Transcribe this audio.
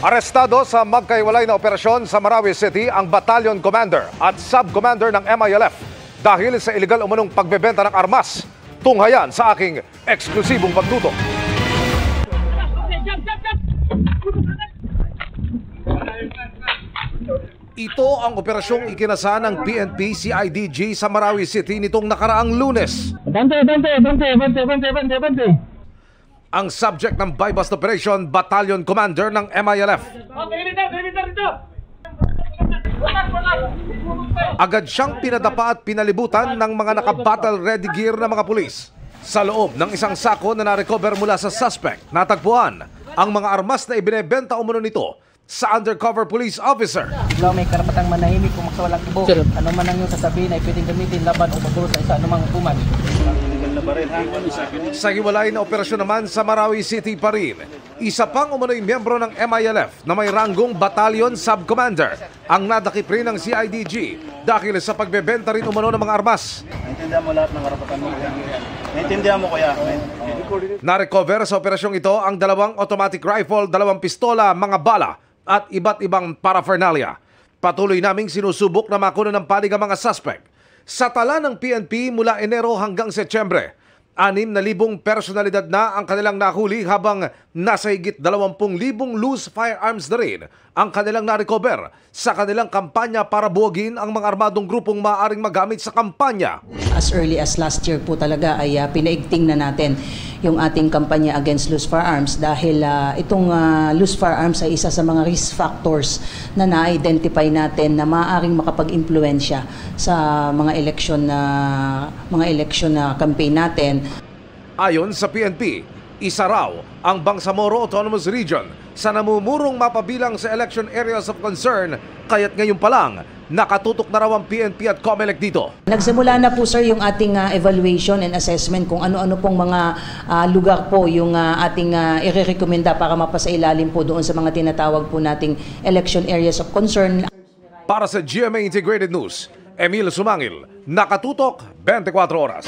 Arestado sa magkaiwalay na operasyon sa Marawi City ang Battalion Commander at Sub-Commander ng MILF dahil sa iligal umunong pagbebenta ng armas. Tunghayan sa aking eksklusibong pagtutok. Ito ang operasyong ikinasa ng PNP CIDG sa Marawi City nitong nakaraang Lunes. Bante. Ang subject ng buy-bust operation, Battalion Commander ng MILF. Agad siyang pinadapa at pinalibutan ng mga naka-battle ready gear na mga pulis. Sa loob ng isang sako na na-recover mula sa suspect, natagpuan ang mga armas na ibinebenta umano nito sa undercover police officer. Ikaw may karapatang manahimik kung makawalang ibo. Ano man ang iyong sasabihin ay pwedeng gamitin laban o pagduro sa isa anumang hukuman. Sa hiwalay na operasyon naman sa Marawi City pa rin, isa pang umano'y miyembro ng MILF na may ranggong Battalion Sub-Commander ang nadakip rin ng CIDG dahil sa pagbebenta rin umano ng mga armas. Naintindihan mo lahat ng karapatan mo. Naintindihan mo kuya. Na-recover sa operasyong ito ang 2 automatic rifle, 2 pistola, mga bala at iba't ibang paraphernalia. Patuloy naming sinusubok na makuha ng panig ang mga suspect. Sa tala ng PNP mula Enero hanggang Setyembre, 6,000 personalidad na ang kanilang nahuli habang nasa higit 20,000 loose firearms na rin ang kanilang na-recover sa kanilang kampanya para buwagin ang mga armadong grupong maaaring magamit sa kampanya. As early as last year po talaga ay pinaigting na natin yung ating kampanya against loose firearms dahil itong loose firearms ay isa sa mga risk factors na na-identify natin na maaaring makapag-impluensya sa mga election na campaign natin. Ayon sa PNP, isa raw ang Bangsamoro Autonomous Region sa namumurong mapabilang sa election areas of concern, kaya't ngayon pa lang nakatutok na raw ang PNP at COMELEC dito. Nagsimula na po sir yung ating evaluation and assessment kung ano-ano pong mga lugar po yung ating irerekomenda para mapasailalim po doon sa mga tinatawag po nating election areas of concern. Para sa GMA Integrated News, Emil Sumangil, nakatutok 24 oras.